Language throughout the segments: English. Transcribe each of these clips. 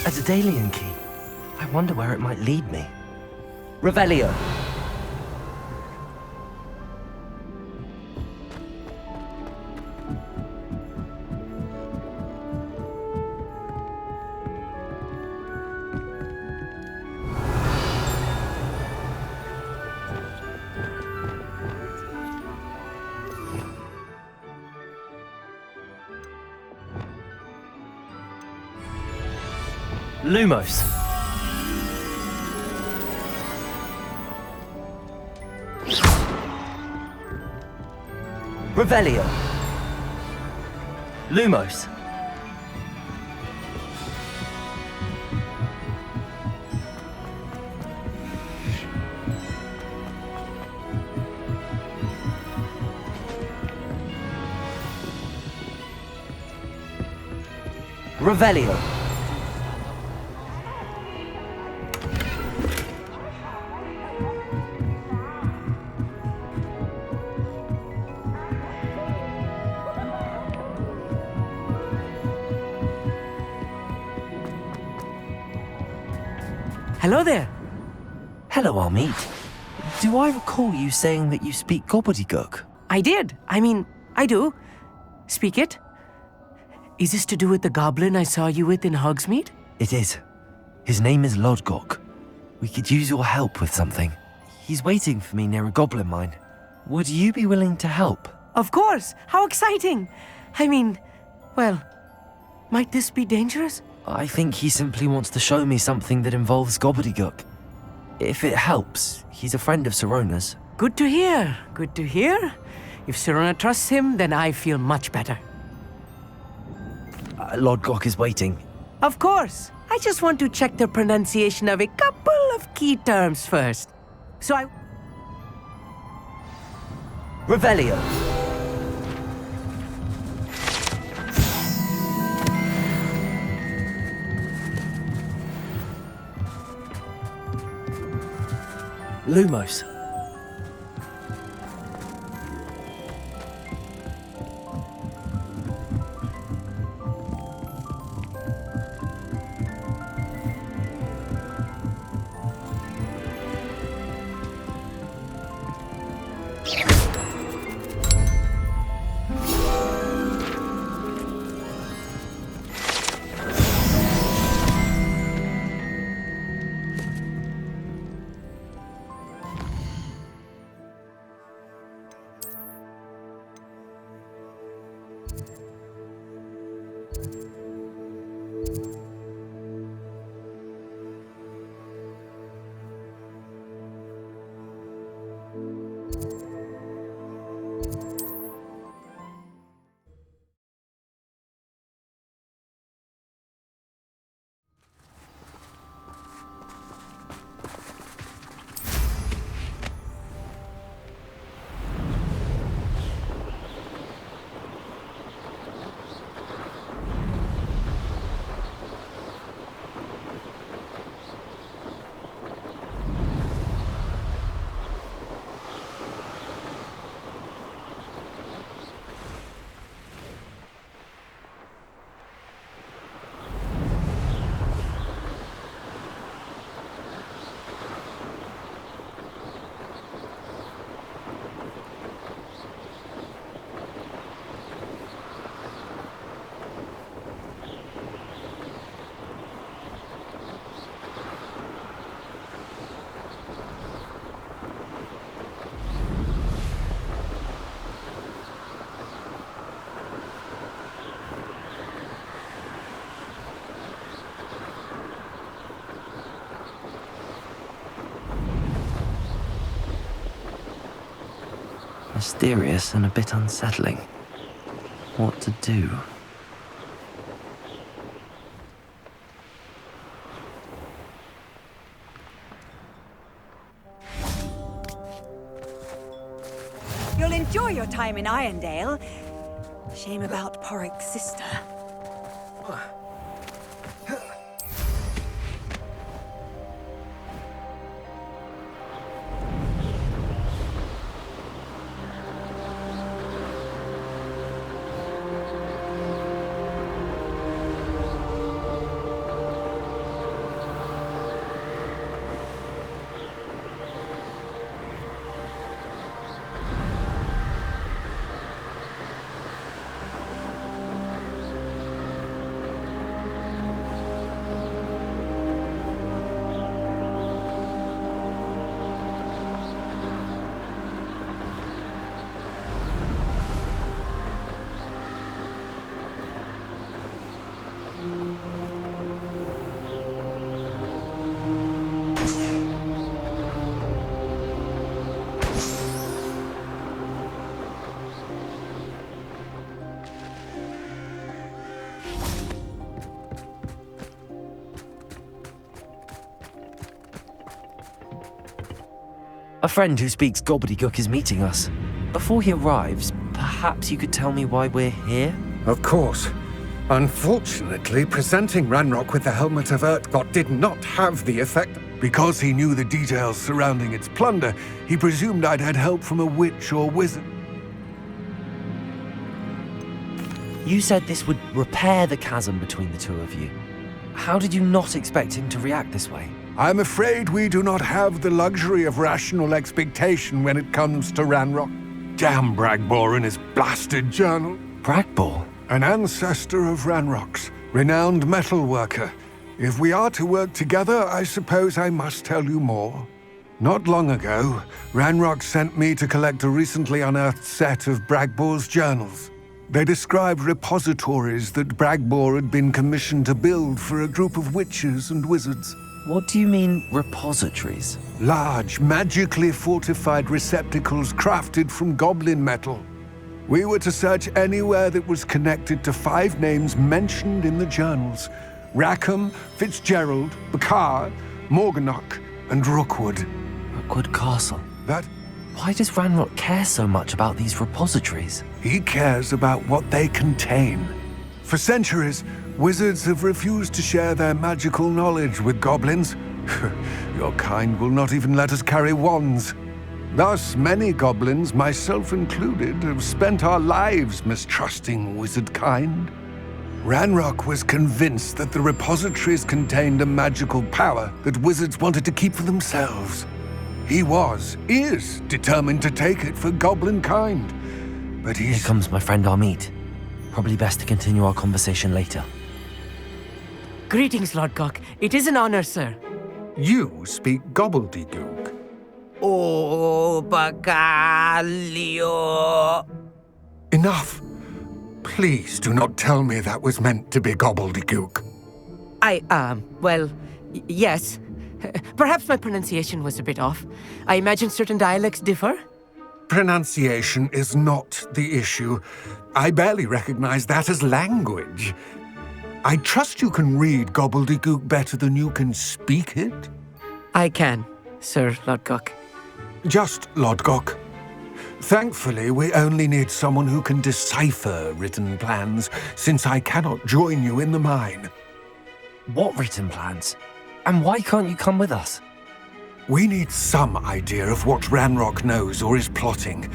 A Daedalian key. I wonder where it might lead me. Revelio. Lumos. Revelio. Lumos. Revelio. Hello there. Hello, Amit. Do I recall you saying that you speak gobbledygook? I did. I do. Speak it. Is this to do with the goblin I saw you with in Hogsmeade? It is. His name is Lodgok. We could use your help with something. He's waiting for me near a goblin mine. Would you be willing to help? Of course. How exciting. Well, might this be dangerous? I think he simply wants to show me something that involves gobbledygook. If it helps, he's a friend of Sirona's. Good to hear. Good to hear. If Sirona trusts him, then I feel much better. Lodgok is waiting. Of course. I just want to check the pronunciation of a couple of key terms first. So I... Revelio. Lumos. Mysterious and a bit unsettling. What to do? You'll enjoy your time in Irondale. Shame about Porrick's sister. A friend who speaks gobbledygook is meeting us. Before he arrives, perhaps you could tell me why we're here? Of course. Unfortunately, presenting Ranrock with the Helmet of Urtkot did not have the effect. Because he knew the details surrounding its plunder, he presumed I'd had help from a witch or wizard. You said this would repair the chasm between the two of you. How did you not expect him to react this way? I'm afraid we do not have the luxury of rational expectation when it comes to Ranrock. Damn Bragbor and his blasted journal. Bragbor? An ancestor of Ranrock's, renowned metal worker. If we are to work together, I suppose I must tell you more. Not long ago, Ranrock sent me to collect a recently unearthed set of Bragbor's journals. They described repositories that Bragbor had been commissioned to build for a group of witches and wizards. What do you mean, repositories? Large, magically fortified receptacles crafted from goblin metal. We were to search anywhere that was connected to 5 names mentioned in the journals. Rackham, Fitzgerald, Bakar, Morganach, and Rookwood. Rookwood Castle. That Why does Ranrock care so much about these repositories? he cares about what they contain. For centuries, wizards have refused to share their magical knowledge with goblins. Your kind will not even let us carry wands. Thus, many goblins, myself included, have spent our lives mistrusting wizard kind. Ranrock was convinced that the repositories contained a magical power that wizards wanted to keep for themselves. He is determined to take it for goblin kind. But Here comes my friend Amit. Probably best to continue our conversation later. Greetings, Lord Gok. It is an honor, sir. You speak gobbledygook. Oh, Bagalio. Enough. Please do not tell me that was meant to be gobbledygook. Yes. Perhaps my pronunciation was a bit off. I imagine certain dialects differ. Pronunciation is not the issue. I barely recognize that as language. I trust you can read gobbledygook better than you can speak it? I can, Sir Lord Gok. Just Lodgok. Thankfully, we only need someone who can decipher written plans, since I cannot join you in the mine. What written plans? And why can't you come with us? We need some idea of what Ranrock knows or is plotting.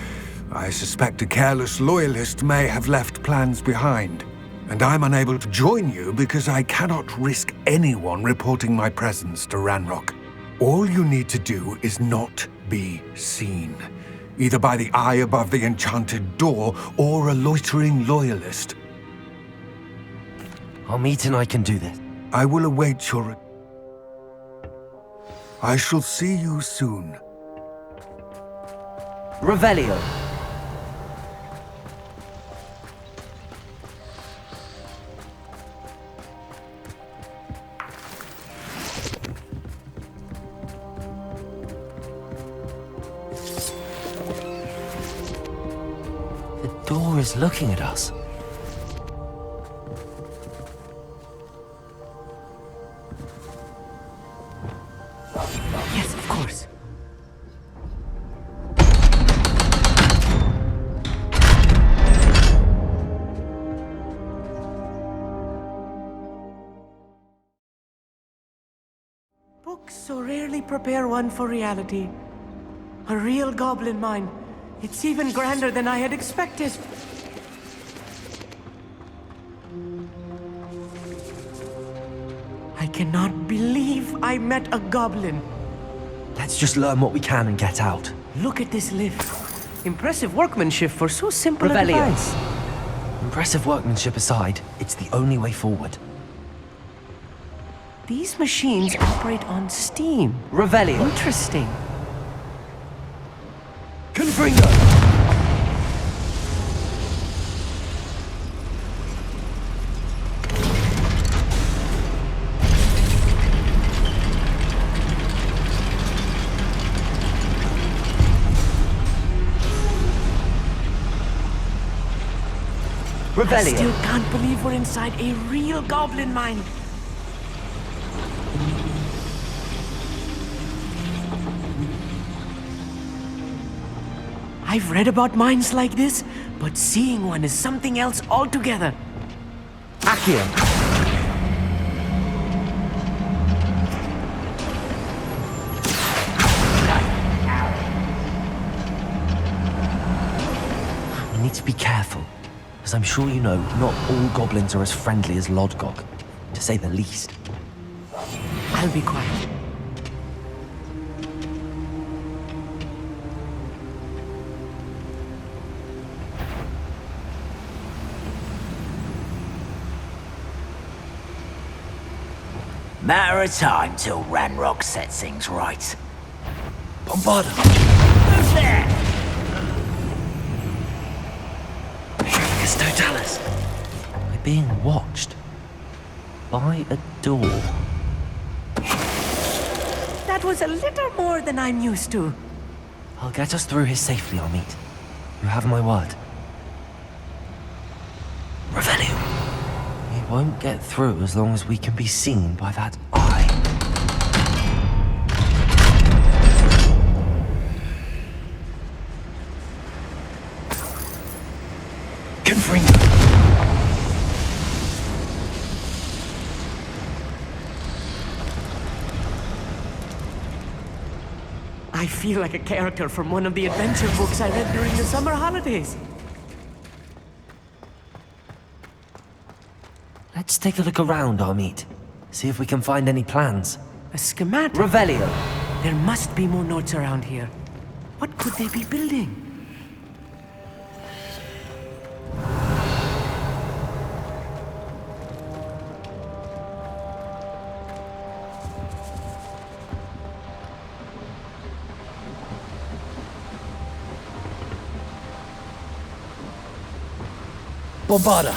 I suspect a careless loyalist may have left plans behind. And I'm unable to join you because I cannot risk anyone reporting my presence to Ranrock. All you need to do is not be seen, either by the eye above the enchanted door or a loitering loyalist. Amit and I can do this. I will await your... I shall see you soon. Revelio. The door is looking at us. Yes, of course. Books so rarely prepare one for reality. A real goblin mine. It's even grander than I had expected. I cannot believe I met a goblin. Let's just learn what we can and get out. Look at this lift. Impressive workmanship for so simple a Revelio. device. Impressive workmanship aside, it's the only way forward. These machines operate on steam. Revelio. Interesting. Confringo! I still can't believe we're inside a real goblin mine. I've read about mines like this, but seeing one is something else altogether. Accio! We need to be careful, as I'm sure you know, not all goblins are as friendly as Lodgok, to say the least. I'll be quiet. Matter of time till Ranrock sets things right. Bombarda! Who's there? It's Totalis. We're being watched. By a door. That was a little more than I'm used to. I'll get us through here safely, Amit. You have my word. Revelio. We won't get through as long as we can be seen by that eye. Confringo. I feel like a character from one of the adventure books I read during the summer holidays. Let's take a look around, Amit. See if we can find any plans. A schematic. Revelio. There must be more notes around here. What could they be building? Bombarda.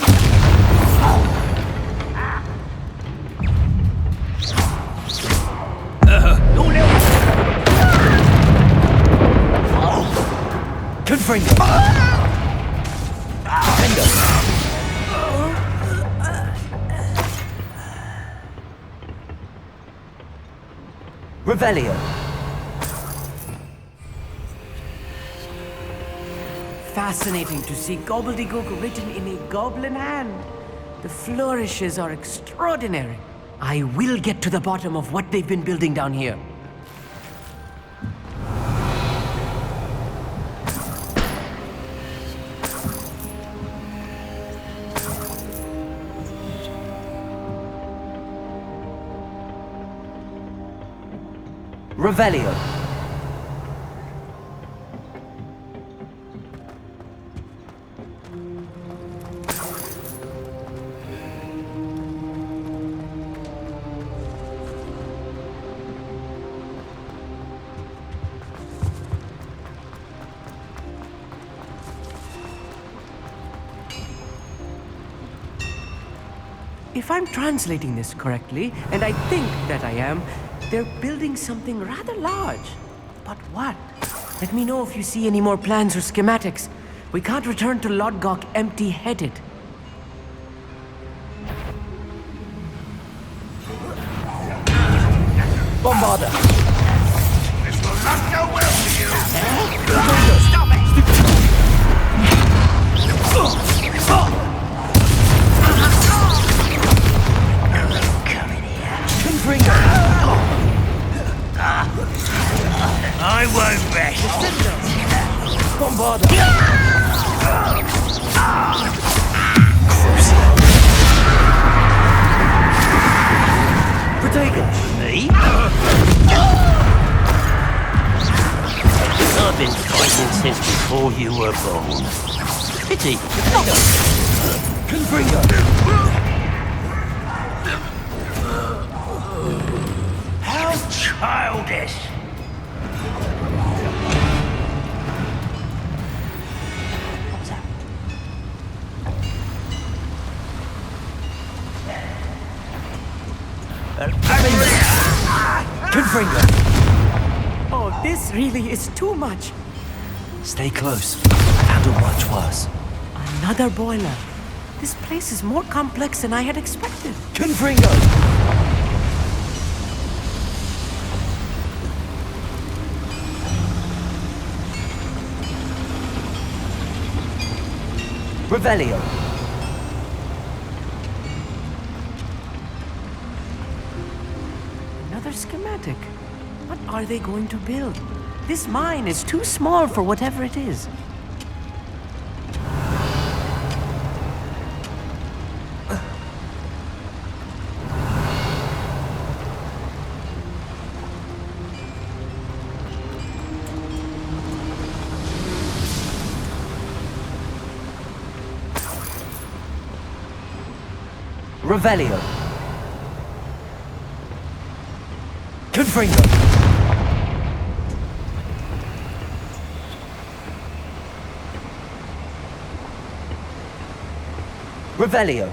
Confringo. Revelio. Fascinating to see gobbledygook written in a goblin hand. The flourishes are extraordinary. I will get to the bottom of what they've been building down here. Revelio. If I'm translating this correctly, and I think that I am, they're building something rather large. But what? Let me know if you see any more plans or schematics. We can't return to Lodgok empty-headed. Bombarda. This will not go well for you. Stop it! Come in here. Confringo. I won't rest. Bombarda. Protego. Me? I've been fighting since before you were born. Pity. Confringo. How childish. What's that? Confringo. Oh, this really is too much. Stay close. I've handled much worse. Another boiler. This place is more complex than I had expected. Confringo. Revelio. Another schematic. What are they going to build? This mine is too small for whatever it is. Revelio. Confringo. Revelio.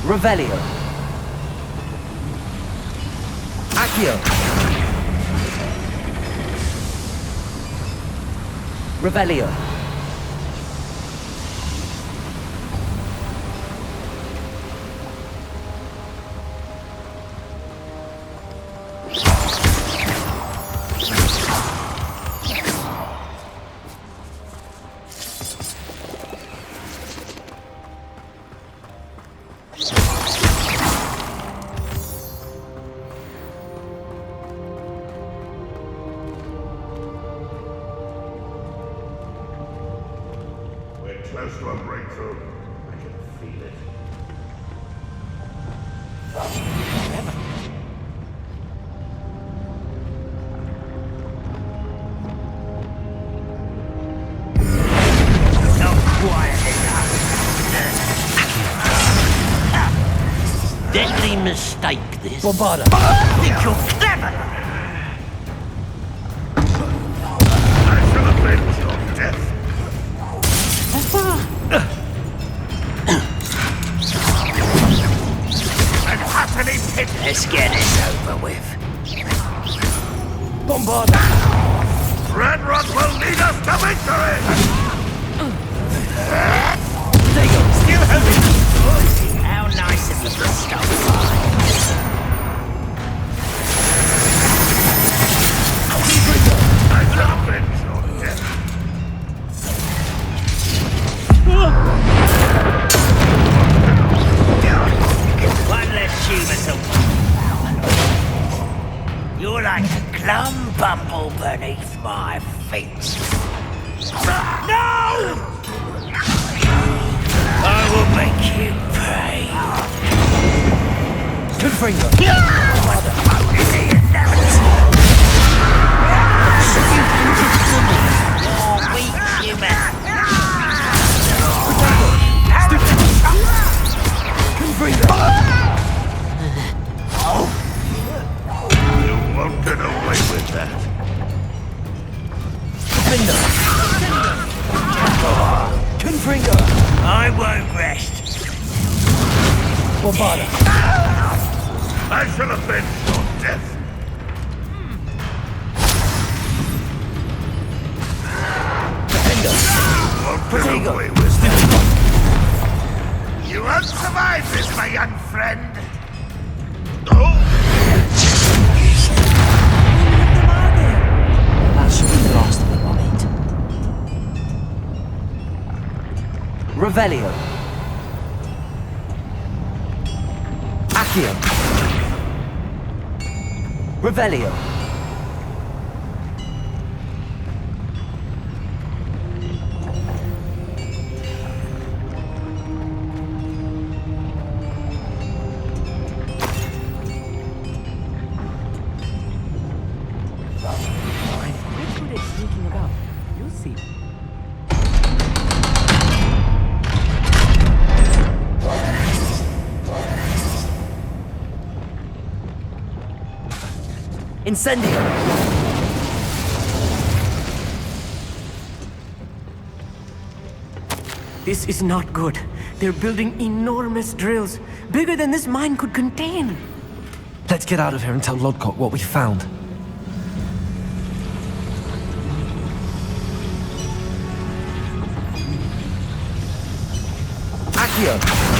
Revelio. Accio. Revelio. We're close to a breakthrough. I can feel it. Not quiet enough. Deadly mistake, this. Bombarda. Think you're clever? I shall avenge your death. And utterly pity. Let's get this over with. Bombarda. Red Rock will lead us to victory! Still holding. How nice of you to stop by. I shall avenge your death. One less Shivas. You're like a glum bumble beneath my feet. No! I will make you pay. Confringo. What the fuck is the inevitable? You're weak, human. Confringo. You won't get away with that. Confringo. Confringo. I won't rest. Bombarda. I shall avenge your death. Defendo. Won't get Protego. away with that. You won't survive this, my young friend. Oh! That should be the last of them, I'll eat. Revelio. Accio. Revelio. I'm quite good at sneaking about. You'll see. Incendio! This is not good. They're building enormous drills, bigger than this mine could contain. Let's get out of here and tell Lodgok what we found. Accio!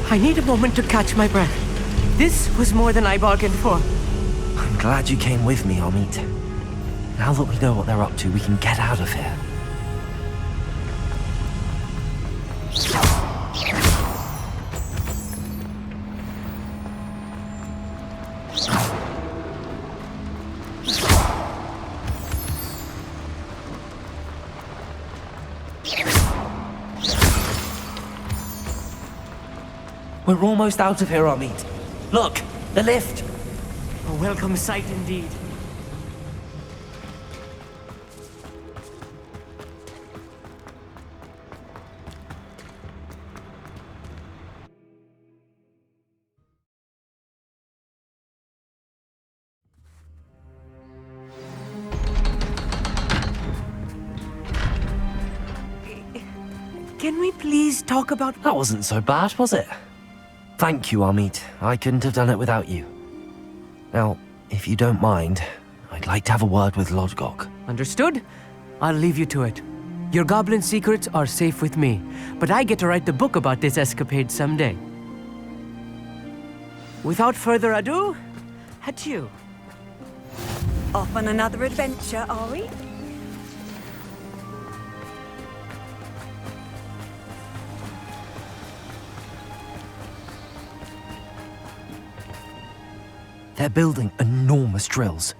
I need a moment to catch my breath. This was more than I bargained for. I'm glad you came with me, Amit. Now that we know what they're up to, we can get out of here. We're almost out of here, Amit. Look, the lift. A welcome sight indeed. Can we please talk about... That wasn't so bad, was it? Thank you, Amit. I couldn't have done it without you. Now, if you don't mind, I'd like to have a word with Lodgok. Understood? I'll leave you to it. Your goblin secrets are safe with me, but I get to write the book about this escapade someday. Without further ado, adieu. Off on another adventure, are we? They're building enormous drills.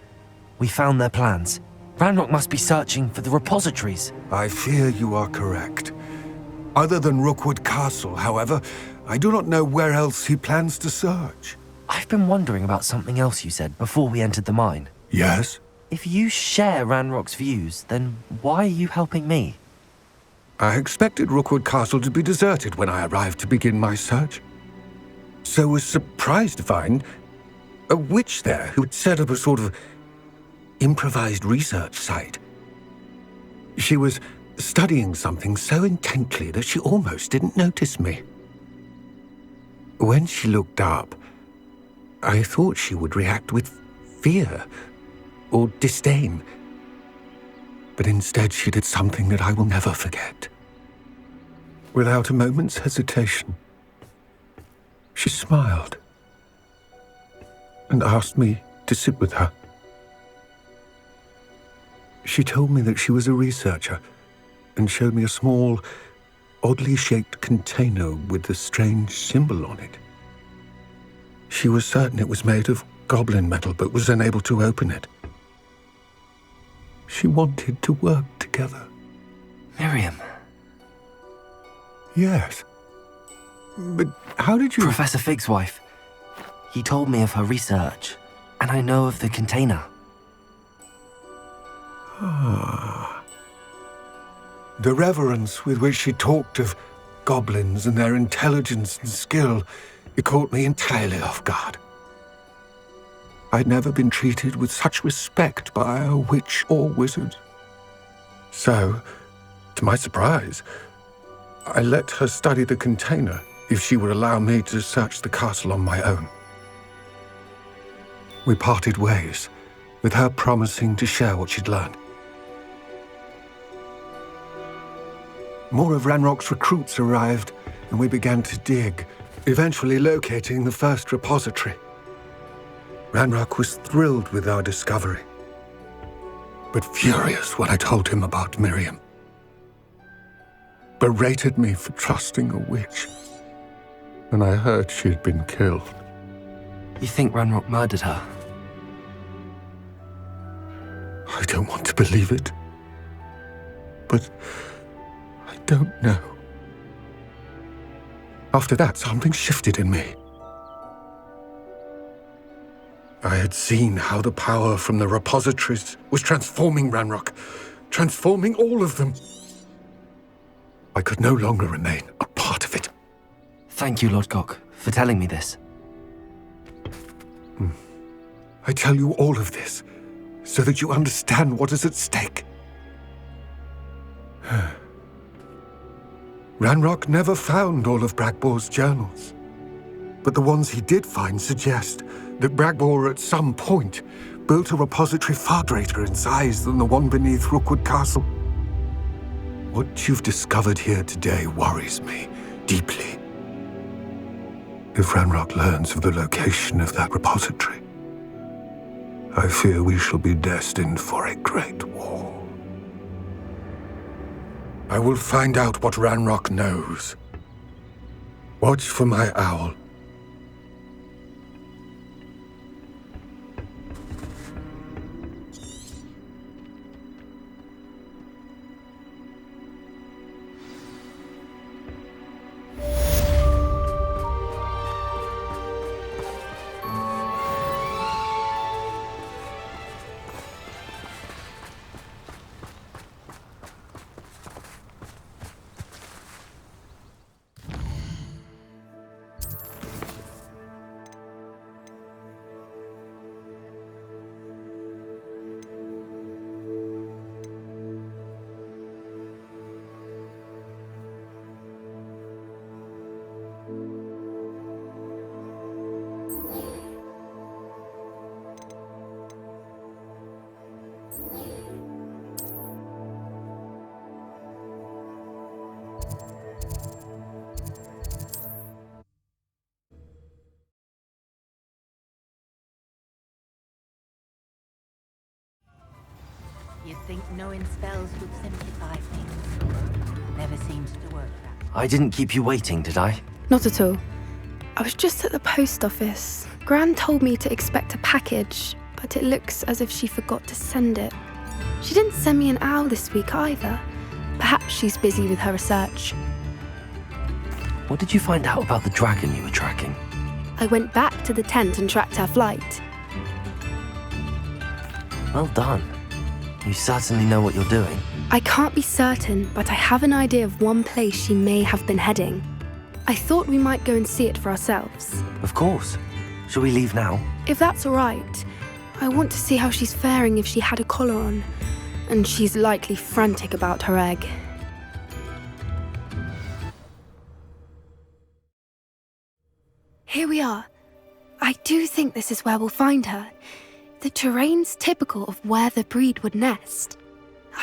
We found their plans. Ranrock must be searching for the repositories. I fear you are correct. Other than Rookwood Castle, however, I do not know where else he plans to search. I've been wondering about something else you said before we entered the mine. Yes? If you share Ranrock's views, then why are you helping me? I expected Rookwood Castle to be deserted when I arrived to begin my search. So was surprised to find a witch there who had set up a sort of improvised research site. She was studying something so intently that she almost didn't notice me. When she looked up, I thought she would react with fear or disdain. But instead she did something that I will never forget. Without a moment's hesitation, she smiled and asked me to sit with her. She told me that she was a researcher and showed me a small, oddly shaped container with a strange symbol on it. She was certain it was made of goblin metal, but was unable to open it. She wanted to work together. Miriam. Yes. But how did you... Professor Fig's wife. He told me of her research, and I know of the container. The reverence with which she talked of goblins and their intelligence and skill, it caught me entirely off guard. I'd never been treated with such respect by a witch or wizard. So, to my surprise, I let her study the container if she would allow me to search the castle on my own. We parted ways, with her promising to share what she'd learned. More of Ranrock's recruits arrived, and we began to dig, eventually locating the first repository. Ranrock was thrilled with our discovery, but furious when I told him about Miriam. Berated me for trusting a witch, and I heard she'd been killed. You think Ranrock murdered her? I don't want to believe it, but I don't know. After that, something shifted in me. I had seen how the power from the repositories was transforming Ranrock, transforming all of them. I could no longer remain a part of it. Thank you, Lord Gok, for telling me this. I tell you all of this so that you understand what is at stake. Ranrock never found all of Bragbor's journals, but the ones he did find suggest that Bragbor at some point built a repository far greater in size than the one beneath Rookwood Castle. What you've discovered here today worries me deeply. If Ranrock learns of the location of that repository, I fear we shall be destined for a great war. I will find out what Ranrock knows. Watch for my owl. You'd think knowing spells would simplify things. Never seems to work that way. I didn't keep you waiting, did I? Not at all. I was just at the post office. Gran told me to expect a package, but it looks as if she forgot to send it. She didn't send me an owl this week either. Perhaps she's busy with her research. What did you find out about the dragon you were tracking? I went back to the tent and tracked her flight. Well done. You certainly know what you're doing. I can't be certain, but I have an idea of one place she may have been heading. I thought we might go and see it for ourselves. Of course. Shall we leave now? If that's all right. I want to see how she's faring if she had a collar on. And she's likely frantic about her egg. Here we are. I do think this is where we'll find her. The terrain's typical of where the breed would nest.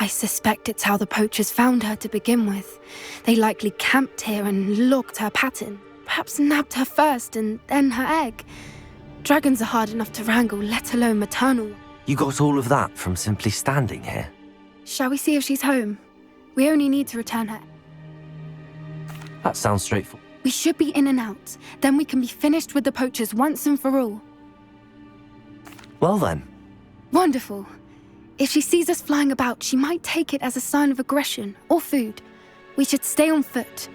I suspect it's how the poachers found her to begin with. They likely camped here and logged her pattern. Perhaps nabbed her first and then her egg. Dragons are hard enough to wrangle, let alone maternal. You got all of that from simply standing here? Shall we see if she's home? We only need to return her. That sounds straightforward. We should be in and out. Then we can be finished with the poachers once and for all. Well then. Wonderful. If she sees us flying about, she might take it as a sign of aggression or food. We should stay on foot.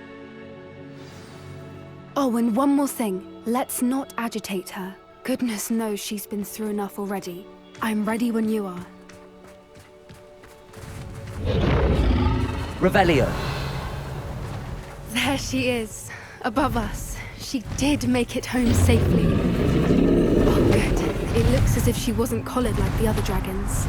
Oh, and one more thing. Let's not agitate her. Goodness knows she's been through enough already. I'm ready when you are. Revelio. There she is, above us. She did make it home safely. Oh, good. It looks as if she wasn't collared like the other dragons.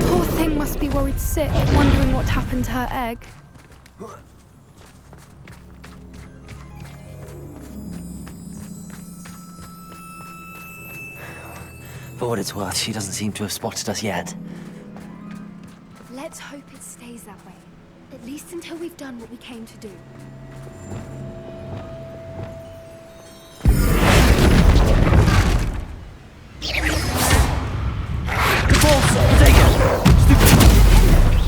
Poor thing must be worried sick, wondering what happened to her egg. For what it's worth, she doesn't seem to have spotted us yet. Let's hope it stays that way. At least until we've done what we came to do.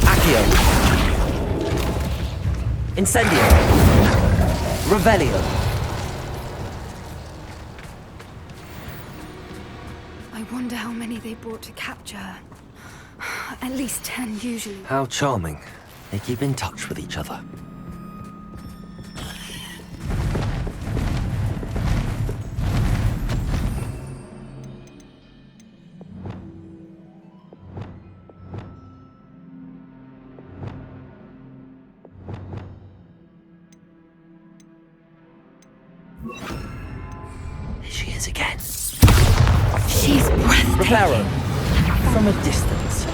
Accio. Incendio. Revelio. I wonder how many they brought to capture her. At least 10 usually. How charming. They keep in touch with each other. There she is again. She's breathtaking. Reparo. From a distance.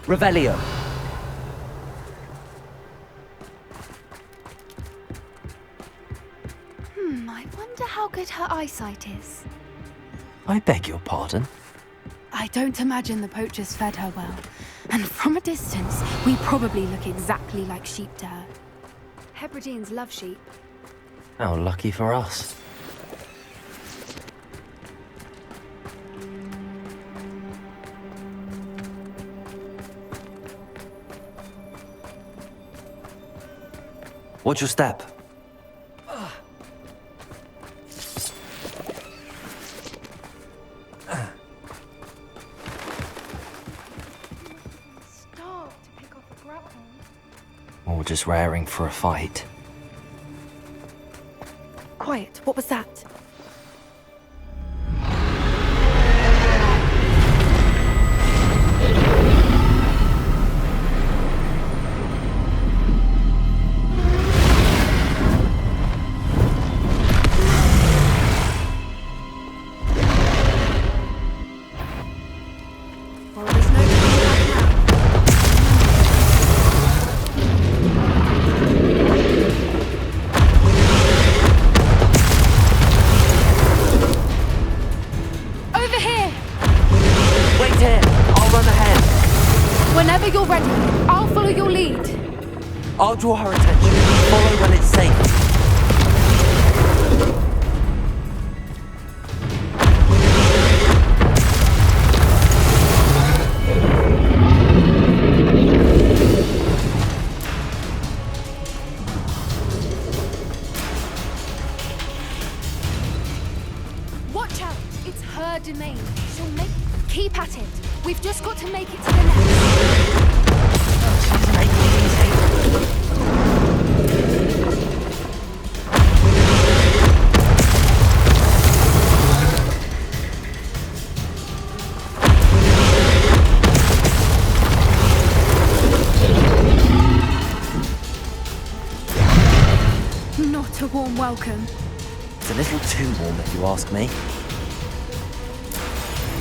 Revelio. I wonder how good her eyesight is. I beg your pardon? I don't imagine the poachers fed her well. And from a distance, we probably look exactly like sheep to her. Hebrideans love sheep. How lucky for us. Watch your step. Start to pick off a grapple. Or just raring for a fight. Quiet, what was that? Well, there's no turning back now. Over here! Wait here! I'll run ahead. Whenever you're ready, I'll follow your lead. I'll draw her attention. Follow when it's safe. Watch out! It's her domain. She'll make... Keep at it. We've just got to make it to the nest. Not a warm welcome. It's a little too warm if you ask me.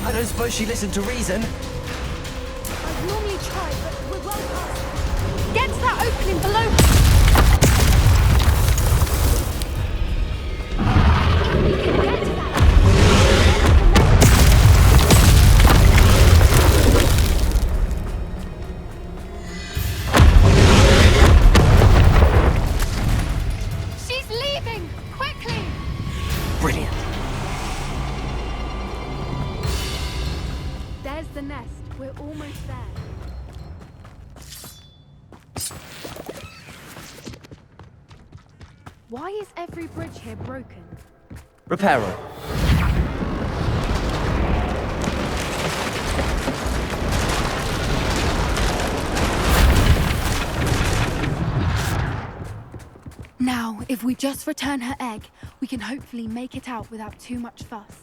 I don't suppose she listened to reason. I'd normally try, but we're well past. Get to that opening below. We can get to that. She's leaving! Quickly! Brilliant. There's the nest. We're almost there. Why is every bridge here broken? Reparo. Now, if we just return her egg, we can hopefully make it out without too much fuss.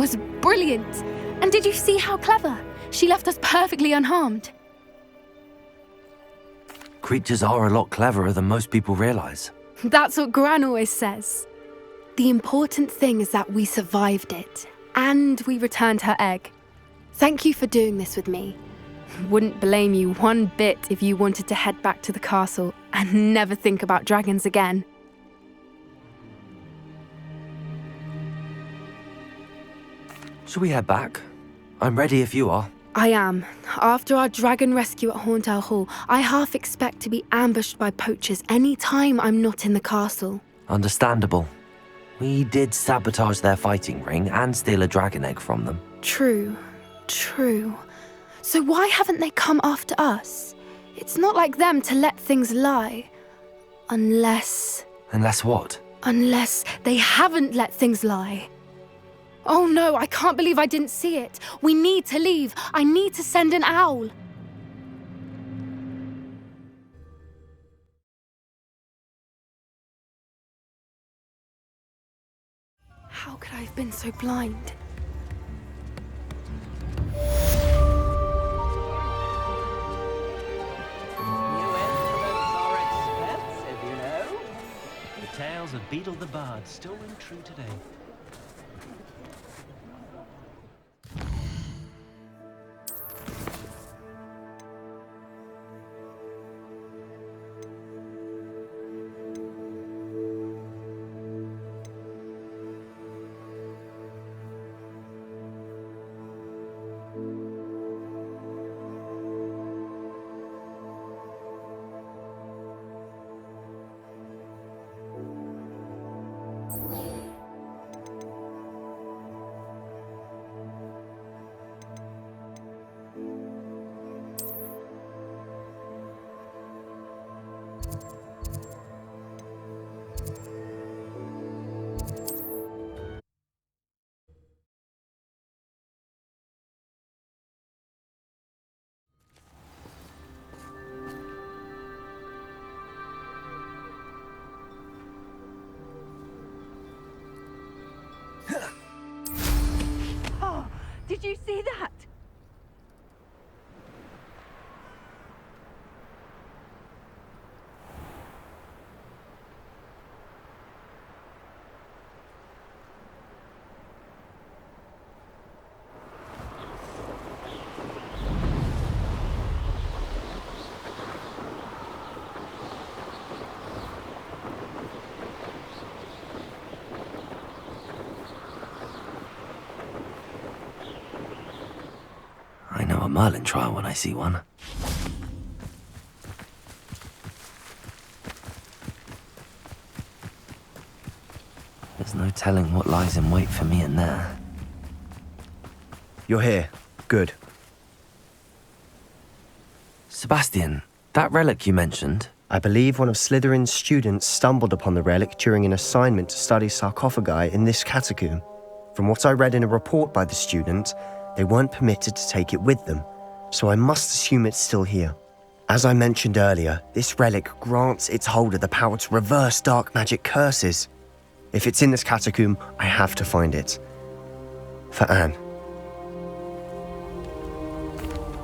was brilliant. And did you see how clever? She left us perfectly unharmed. Creatures are a lot cleverer than most people realize. That's what Gran always says. The important thing is that we survived it, and we returned her egg. Thank you for doing this with me. Wouldn't blame you one bit if you wanted to head back to the castle and never think about dragons again. Shall we head back? I'm ready if you are. I am. After our dragon rescue at Horndale Hall, I half expect to be ambushed by poachers any time I'm not in the castle. Understandable. We did sabotage their fighting ring and steal a dragon egg from them. True. So why haven't they come after us? It's not like them to let things lie. Unless what? Unless they haven't let things lie. Oh no, I can't believe I didn't see it. We need to leave. I need to send an owl. How could I have been so blind? The tales of Beetle the Bard still ring true today. Did you see that? I know a Merlin trial when I see one. There's no telling what lies in wait for me in there. You're here. Good. Sebastian, that relic you mentioned, I believe one of Slytherin's students stumbled upon the relic during an assignment to study sarcophagi in this catacomb. From what I read in a report by the student, they weren't permitted to take it with them, so I must assume it's still here. As I mentioned earlier, this relic grants its holder the power to reverse dark magic curses. If it's in this catacomb, I have to find it. For Anne.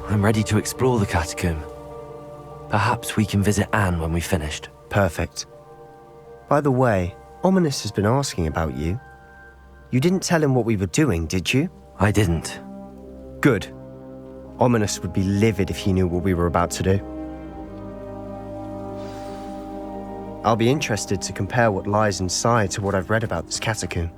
I'm ready to explore the catacomb. Perhaps we can visit Anne when we've finished. Perfect. By the way, Ominous has been asking about you. You didn't tell him what we were doing, did you? I didn't. Good. Ominous would be livid if he knew what we were about to do. I'll be interested to compare what lies inside to what I've read about this catacomb.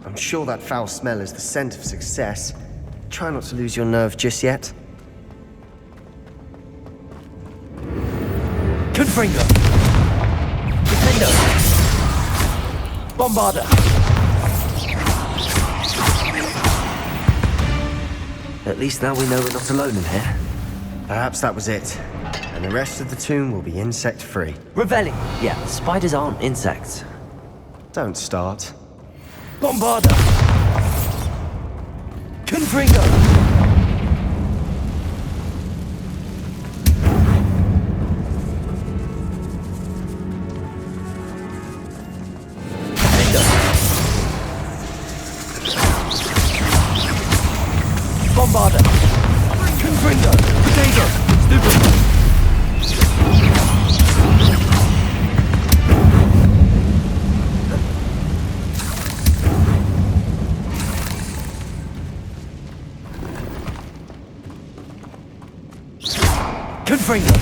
I'm sure that foul smell is the scent of success. Try not to lose your nerve just yet. Confringo! Defender! Bombarder! At least now we know we're not alone in here. Perhaps that was it. And the rest of the tomb will be insect-free. Revelli! Yeah, spiders aren't insects. Don't start. Bombarder! Confringo! Confringo.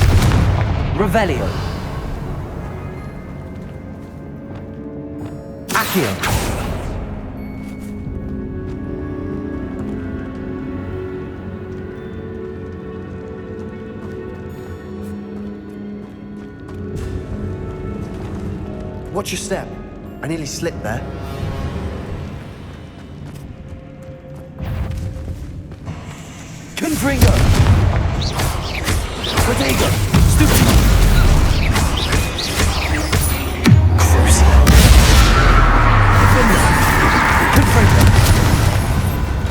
Revelio. Accio. Watch your step. I nearly slipped there. Confringo. Protego. Stupid. Crucio. Defender. Confringo.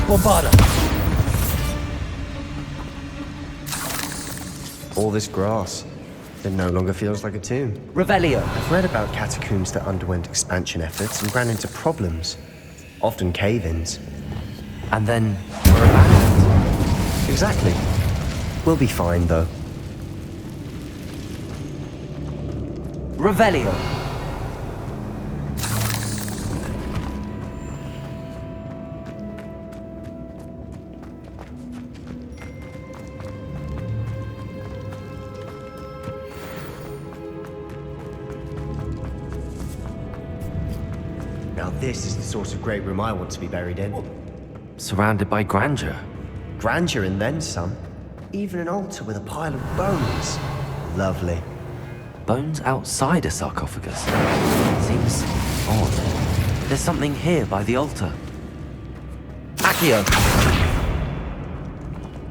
Bombarda. All this grass. It no longer feels like a tomb. Revelio. I've read about catacombs that underwent expansion efforts and ran into problems. Often cave-ins. And then were abandoned. Exactly. We'll be fine, though. Revelio. Now this is the sort of great room I want to be buried in. Surrounded by grandeur. Grandeur and then some. Even an altar with a pile of bones. Lovely. Bones outside a sarcophagus. Seems odd. There's something here by the altar. Accio.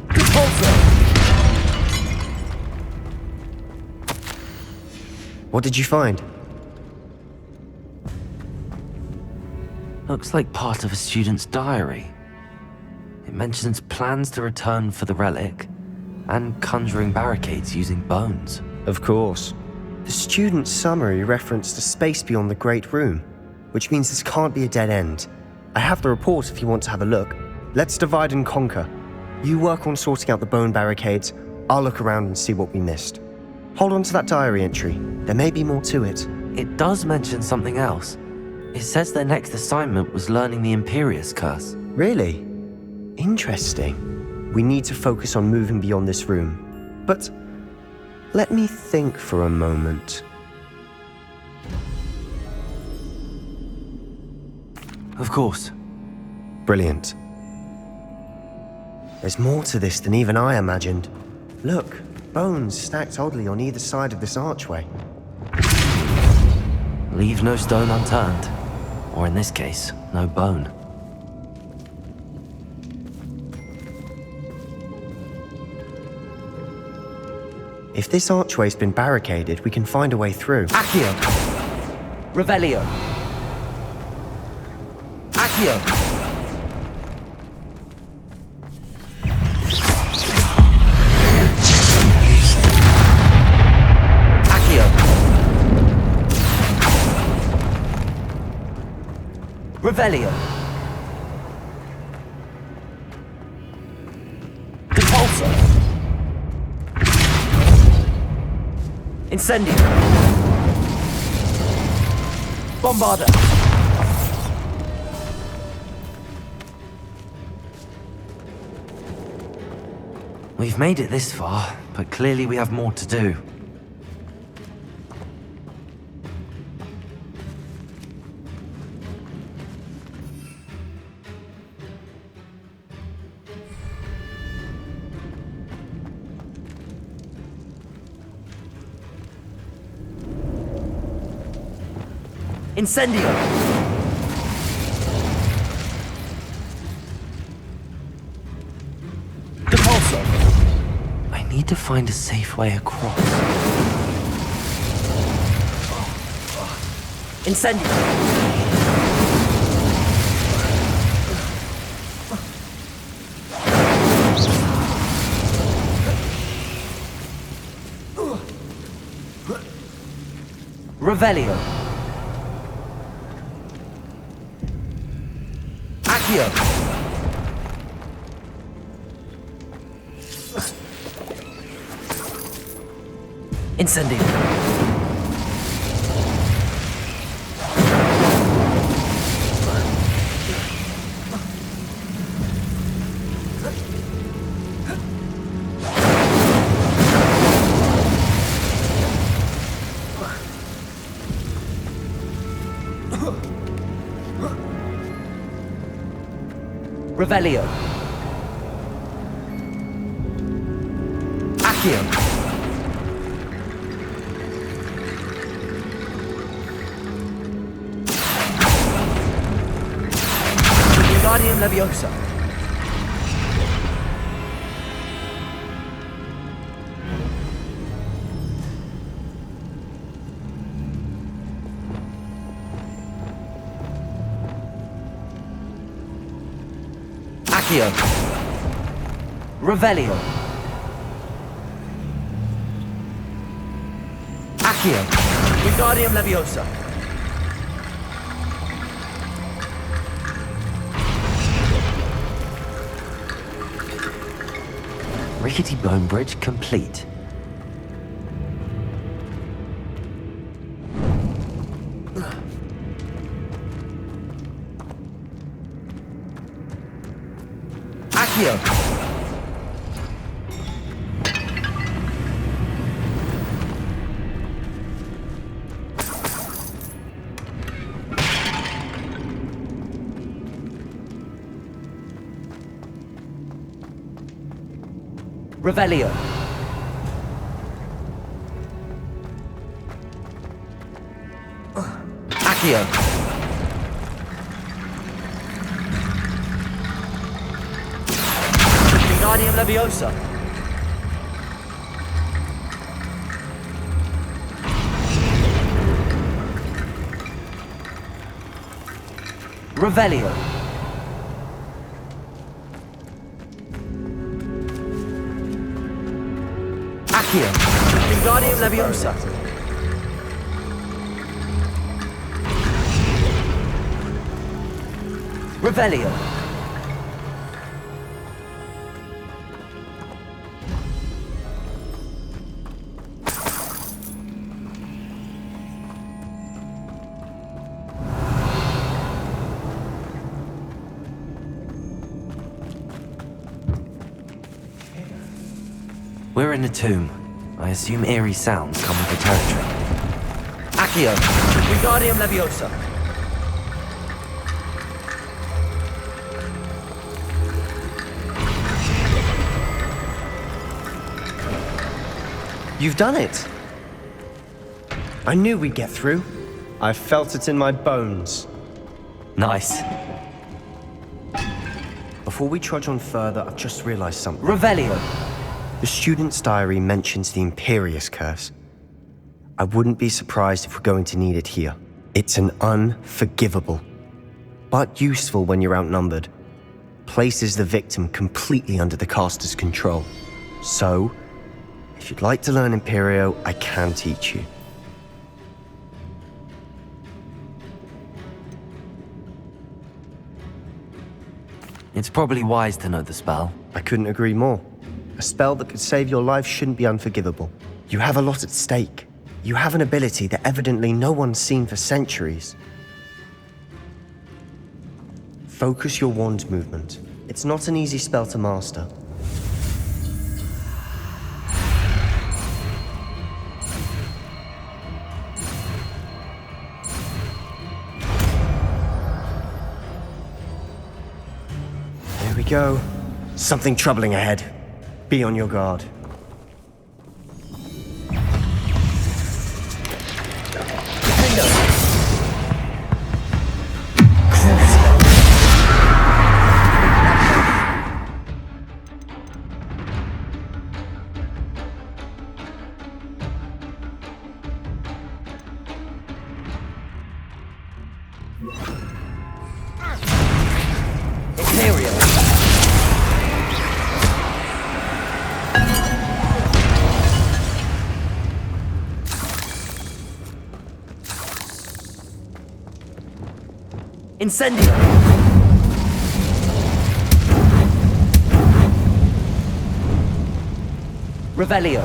Repulsor. What did you find? Looks like part of a student's diary. It mentions plans to return for the relic and conjuring barricades using bones. Of course. The student's summary referenced a space beyond the Great Room, which means this can't be a dead end. I have the report if you want to have a look. Let's divide and conquer. You work on sorting out the bone barricades, I'll look around and see what we missed. Hold on to that diary entry. There may be more to it. It does mention something else. It says their next assignment was learning the Imperious Curse. Really? Interesting. We need to focus on moving beyond this room. But let me think for a moment. Of course. Brilliant. There's more to this than even I imagined. Look, bones stacked oddly on either side of this archway. Leave no stone unturned. Or in this case, no bone. If this archway's been barricaded, we can find a way through. Accio. Revelio. Accio. Accio. Revelio. Repulsor. Incendio. Bombarda. We've made it this far, but clearly we have more to do. Incendio! Repulsor! I need to find a safe way across. Incendio! Revelio! Accio! Incendio! Revelio. Accio. Wingardium Leviosa. Accio. Revelio. Accio. Wingardium Leviosa. Rickety bone bridge complete. Accio. Revelio. Accio. Wingardium Leviosa. Revelio. Accio. Wingardium Leviosa. Revelio. We're in a tomb. I assume eerie sounds come with the territory. Accio. Wingardium Leviosa. You've done it! I knew we'd get through. I felt it in my bones. Nice. Before we trudge on further, I've just realized something. Revelio. The student's diary mentions the Imperious Curse. I wouldn't be surprised if we're going to need it here. It's an unforgivable, but useful when you're outnumbered. Places the victim completely under the caster's control. So, if you'd like to learn Imperio, I can teach you. It's probably wise to know the spell. I couldn't agree more. A spell that could save your life shouldn't be unforgivable. You have a lot at stake. You have an ability that evidently no one's seen for centuries. Focus your wand movement. It's not an easy spell to master. There we go. Something troubling ahead. Be on your guard. Imperial. Incendio. Revelio.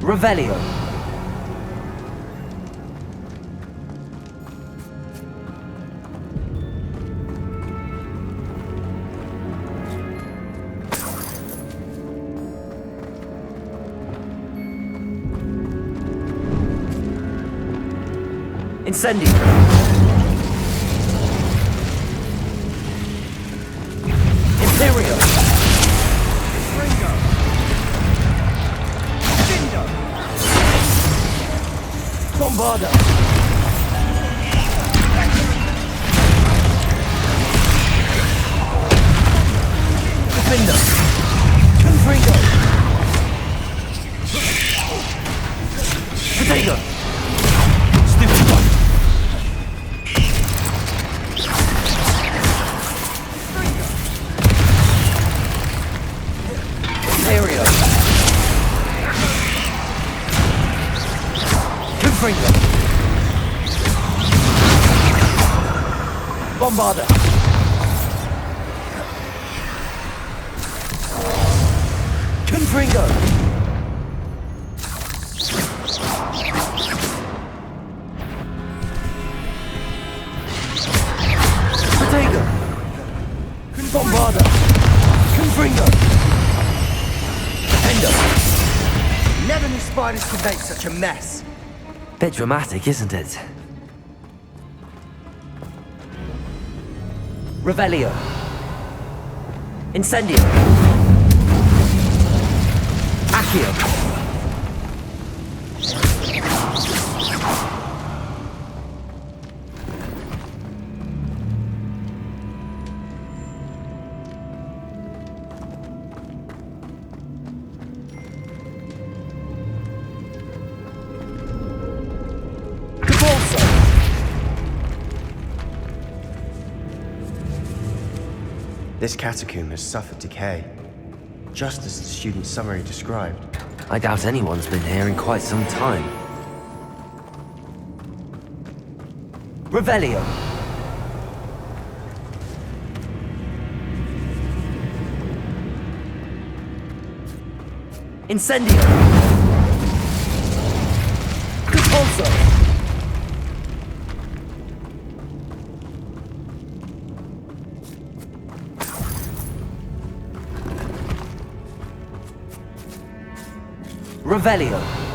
Revelio. Incendio. Imperio. Ringo. Cindo. Bombarda. Defender. Confringo. Potato. Stupid one. Imperio. Confringo. Bombarda. Confringo. Potato. Bombarda. Confringo. Defender. Never knew spiders could make such a mess. Bit dramatic, isn't it? Revelio. Incendio. Accio. This catacomb has suffered decay, just as the student's summary described. I doubt anyone's been here in quite some time. Revelio. Incendio. Repulso. Revelio.